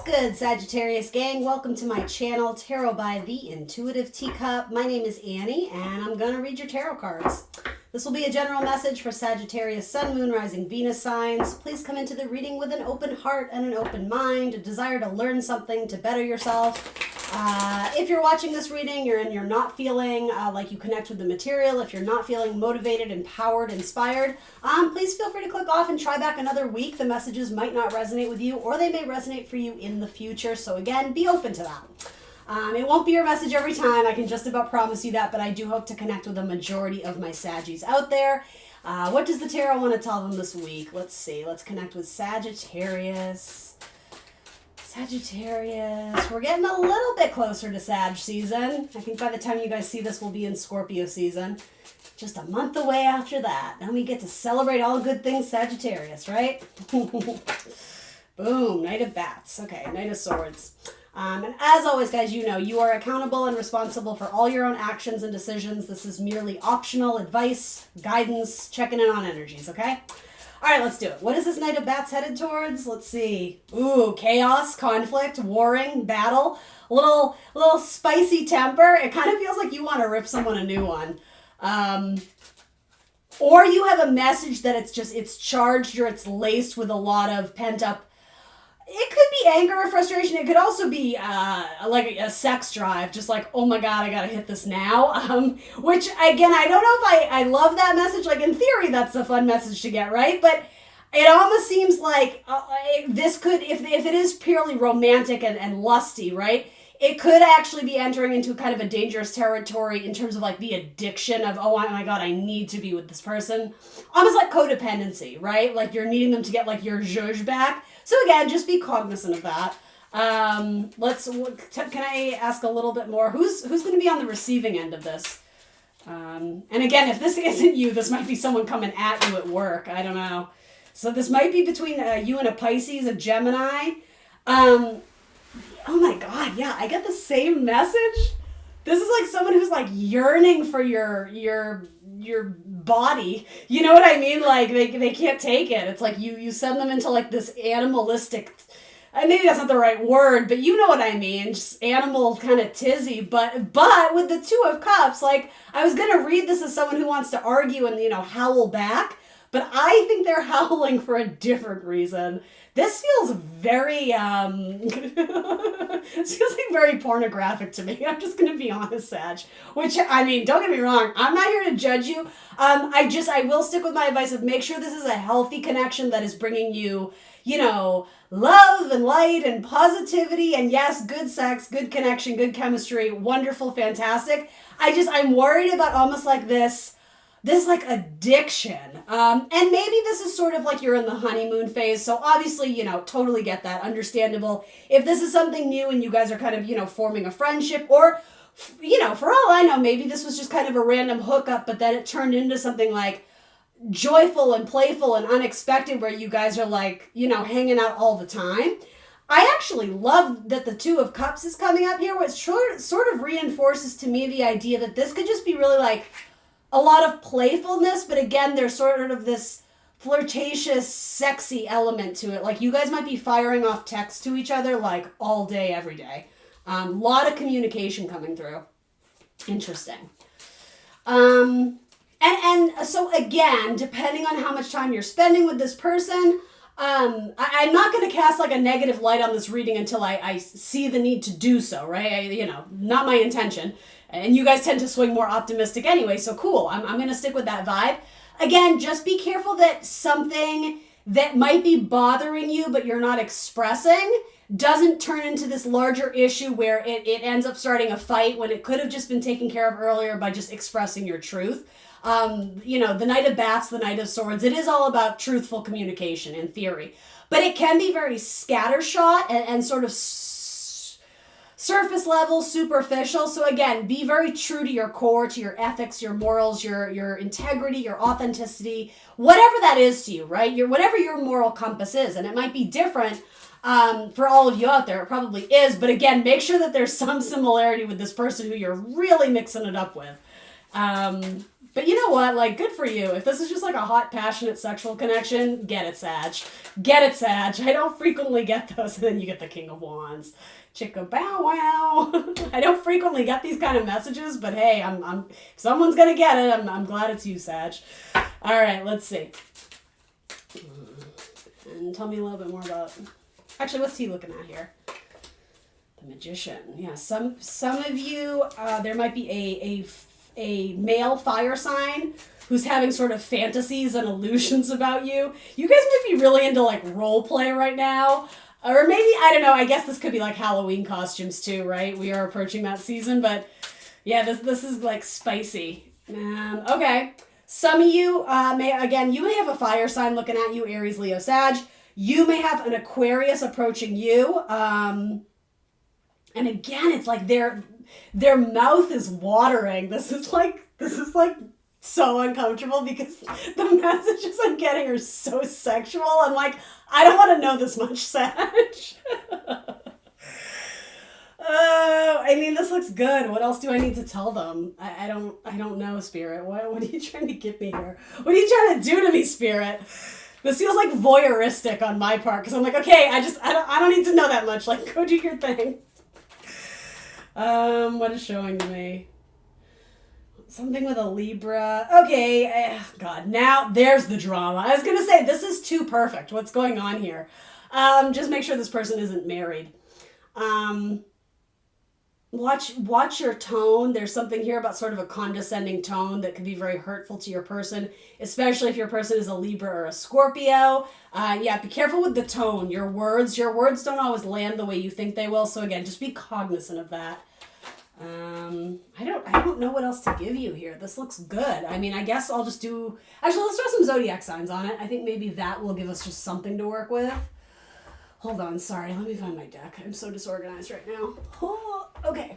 good, Sagittarius gang? Welcome to my channel, Tarot by the Intuitive Teacup. My name is Annie, and I'm going to read your tarot cards. This will be a general message for Sagittarius Sun, Moon, Rising, Venus signs. Please come into the reading with an open heart and an open mind, a desire to learn something, to better yourself. If you're watching this reading, you're not feeling like you connect with the material, if you're not feeling motivated, empowered, inspired, please feel free to click off and try back another week. The messages might not resonate with you, or they may resonate for you in the future. So again, be open to that. It won't be your message every time. I can just about promise you that, but I do hope to connect with a majority of my Saggies out there. What does the tarot want to tell them this week? Let's see. Let's connect with Sagittarius. Sagittarius. We're getting a little bit closer to Sag season. I think by the time you guys see this, we'll be in Scorpio season. Just a month away after that. Then we get to celebrate all good things Sagittarius, right? Boom. Knight of Bats. Okay, Knight of Swords. And as always, guys, you know, you are accountable and responsible for all your own actions and decisions. This is merely optional advice, guidance, checking in on energies, okay? All right, let's do it. What is this Knight of Bats headed towards? Let's see. Ooh, chaos, conflict, warring, battle, a little spicy temper. It kind of feels like you want to rip someone a new one. Or you have a message that it's charged or it's laced with a lot of pent up. It could be anger or frustration. It could also be like a sex drive, just like, oh my God, I gotta hit this now. Which again, I don't know if I love that message. Like in theory, that's a fun message to get, right? But it almost seems like this could, if it is purely romantic and lusty, right? It could actually be entering into kind of a dangerous territory in terms of like the addiction of, oh my God, I need to be with this person. Almost like codependency, right? Like you're needing them to get like your zhuzh back. So again, just be cognizant of that. Can I ask a little bit more? Who's going to be on the receiving end of this? And again, if this isn't you, this might be someone coming at you at work. I don't know. So this might be between you and a Pisces, a Gemini. Oh my God, yeah, I get the same message. This is like someone who's like yearning for your body. You know what I mean? Like they can't take it. It's like you send them into like this animalistic, maybe that's not the right word, but you know what I mean. Just animal kind of tizzy. But with the Two of Cups, like I was gonna read this as someone who wants to argue and howl back, but I think they're howling for a different reason. This feels very, this feels like very pornographic to me. I'm just going to be honest, Sag. Which, I mean, don't get me wrong. I'm not here to judge you. I will stick with my advice of make sure this is a healthy connection that is bringing you, love and light and positivity. And yes, good sex, good connection, good chemistry, wonderful, fantastic. I'm worried about almost like this like addiction. And maybe this is sort of like you're in the honeymoon phase. So obviously, totally get that. Understandable. If this is something new and you guys are kind of, forming a friendship or, for all I know, maybe this was just kind of a random hookup, but then it turned into something like joyful and playful and unexpected where you guys are like, hanging out all the time. I actually love that the Two of Cups is coming up here, which sort of reinforces to me the idea that this could just be really like a lot of playfulness, but again, there's sort of this flirtatious, sexy element to it. Like you guys might be firing off texts to each other like all day, every day. Lot of communication coming through. Interesting. And so again, depending on how much time you're spending with this person, I'm not going to cast like a negative light on this reading until I see the need to do so, right? Not my intention. And you guys tend to swing more optimistic anyway, so cool. I'm going to stick with that vibe. Again, just be careful that something that might be bothering you but you're not expressing doesn't turn into this larger issue where it ends up starting a fight when it could have just been taken care of earlier by just expressing your truth. The Knight of Bats, the Knight of Swords, it is all about truthful communication in theory. But it can be very scattershot and sort of surface level, superficial. So again, be very true to your core, to your ethics, your morals, your integrity, your authenticity, whatever that is to you, right? Whatever your moral compass is. And it might be different for all of you out there. It probably is. But again, make sure that there's some similarity with this person who you're really mixing it up with. But you know what? Like, good for you. If this is just like a hot, passionate sexual connection, get it, Sag. Get it, Sag. I don't frequently get those. And then you get the King of Wands. Chicka bow wow. I don't frequently get these kind of messages, but hey, I'm if someone's gonna get it, I'm glad it's you, Sag. All right, let's see. And tell me a little bit more about. Actually, what's he looking at here? The Magician. Yeah, some of you, there might be a male fire sign who's having sort of fantasies and illusions about you. You guys might be really into like role play right now. Or maybe, I don't know, I guess this could be like Halloween costumes too, right? We are approaching that season, but yeah, this is like spicy. Okay. Some of you you may have a fire sign looking at you, Aries, Leo, Sag. You may have an Aquarius approaching you. And again, it's like their mouth is watering. This is like so uncomfortable because the messages I'm getting are so sexual. I'm like, I don't want to know this much, Sag. I mean, this looks good. What else do I need to tell them? I don't know, Spirit. What are you trying to get me here? What are you trying to do to me, Spirit? This feels like voyeuristic on my part because I'm like, okay, I don't need to know that much. Like, go do your thing. What is showing to me? Something with a Libra. Okay, God, now there's the drama. I was going to say, this is too perfect. What's going on here? Just make sure this person isn't married. Watch your tone. There's something here about sort of a condescending tone that could be very hurtful to your person, especially if your person is a Libra or a Scorpio. Yeah, be careful with the tone. Your words don't always land the way you think they will. So again, just be cognizant of that. I don't know what else to give you here. This looks good. I mean, I guess I'll just do, actually, let's throw some zodiac signs on it. I think maybe that will give us just something to work with. Hold on, sorry, let me find my deck. I'm so disorganized right now. Oh, okay.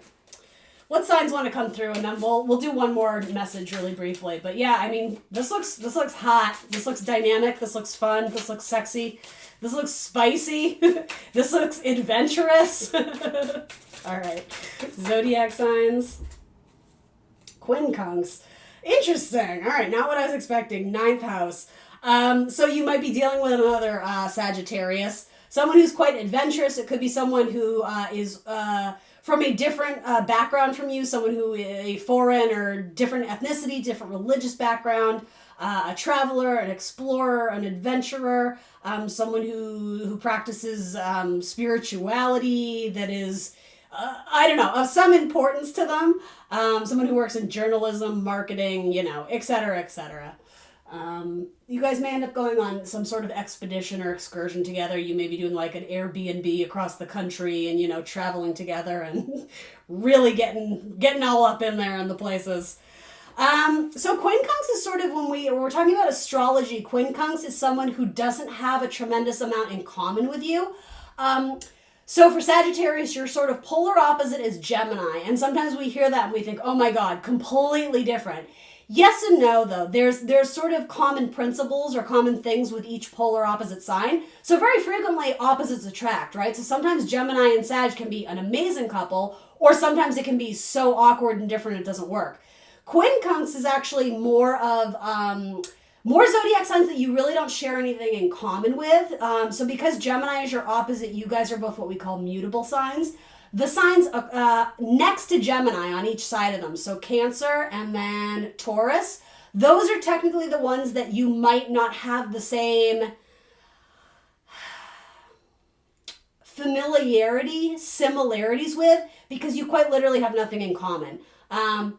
What signs want to come through, and then we'll do one more message really briefly. But yeah, I mean, this looks hot. This looks dynamic. This looks fun. This looks sexy. This looks spicy. This looks adventurous. All right, zodiac signs. Quincunx. Interesting. All right, not what I was expecting. 9th house. So you might be dealing with another Sagittarius. Someone who's quite adventurous. It could be someone who is from a different background from you, someone who is a foreign or different ethnicity, different religious background, a traveler, an explorer, an adventurer, someone who practices spirituality that is, I don't know, of some importance to them, someone who works in journalism, marketing, et cetera, et cetera. You guys may end up going on some sort of expedition or excursion together. You may be doing like an Airbnb across the country and, traveling together and really getting all up in there in the places. So quincunx is sort of when we're talking about astrology, quincunx is someone who doesn't have a tremendous amount in common with you. So for Sagittarius, your sort of polar opposite is Gemini. And sometimes we hear that and we think, oh my God, completely different. Yes and no, though. There's sort of common principles or common things with each polar opposite sign. So very frequently, opposites attract, right? So sometimes Gemini and Sag can be an amazing couple, or sometimes it can be so awkward and different it doesn't work. Quincunx is actually more of more zodiac signs that you really don't share anything in common with. So because Gemini is your opposite, you guys are both what we call mutable signs. The signs next to Gemini on each side of them, so Cancer and then Taurus, those are technically the ones that you might not have the same similarities with, because you quite literally have nothing in common.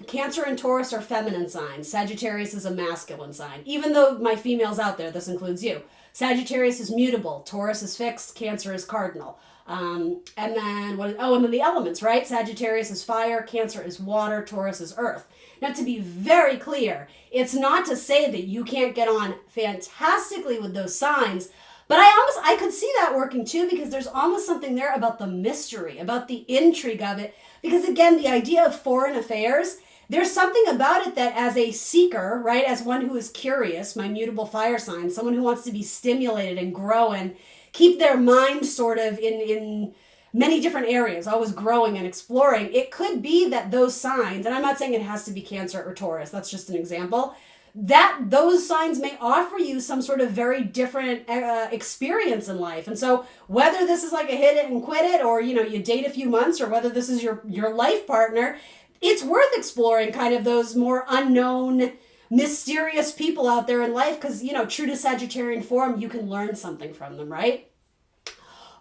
Cancer and Taurus are feminine signs. Sagittarius is a masculine sign. Even though my females out there, this includes you. Sagittarius is mutable. Taurus is fixed. Cancer is cardinal. And then the elements, right? Sagittarius is fire, Cancer is water, Taurus is earth. Now, to be very clear, it's not to say that you can't get on fantastically with those signs, but I could see that working too, because there's almost something there about the mystery, about the intrigue of it. Because again, the idea of foreign affairs, there's something about it that as a seeker, right, as one who is curious, my mutable fire sign, someone who wants to be stimulated and grow and keep their mind sort of in many different areas, always growing and exploring, it could be that those signs, and I'm not saying it has to be Cancer or Taurus, that's just an example, that those signs may offer you some sort of very different experience in life. And so whether this is like a hit it and quit it, or, you know, you date a few months, or whether this is your life partner, it's worth exploring kind of those more unknown, mysterious people out there in life, because, you know, true to Sagittarian form, you can learn something from them, right?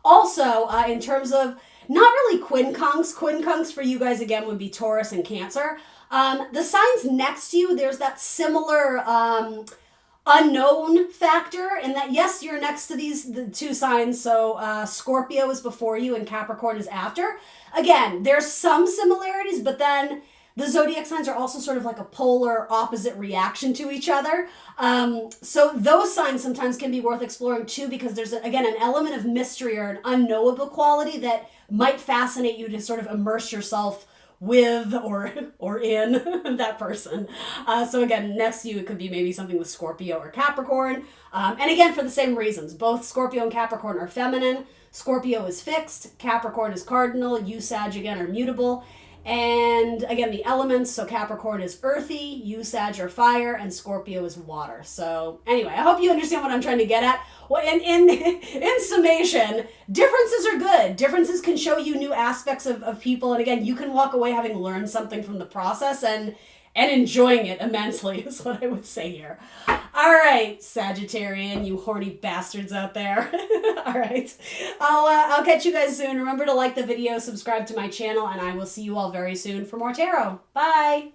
Also, in terms of not really quincunx for you guys, again, would be Taurus and Cancer. The signs next to you, there's that similar unknown factor, and that, yes, you're next to the two signs. So Scorpio is before you and Capricorn is after. Again, there's some similarities, but then the zodiac signs are also sort of like a polar opposite reaction to each other. So those signs sometimes can be worth exploring too, because there's, again, an element of mystery or an unknowable quality that might fascinate you to sort of immerse yourself with or in that person. So again, next to you, it could be maybe something with Scorpio or Capricorn. And again, for the same reasons, both Scorpio and Capricorn are feminine. Scorpio is fixed, Capricorn is cardinal, you, Sag, again, are mutable. And again, the elements, so Capricorn is earthy, you, Sag, are fire, and Scorpio is water. So anyway, I hope you understand what I'm trying to get at. Well, in summation, differences are good. Differences can show you new aspects of people. And again, you can walk away having learned something from the process and enjoying it immensely is what I would say here. All right, Sagittarian, you horny bastards out there. All right, I'll catch you guys soon. Remember to like the video, subscribe to my channel, and I will see you all very soon for more tarot. Bye.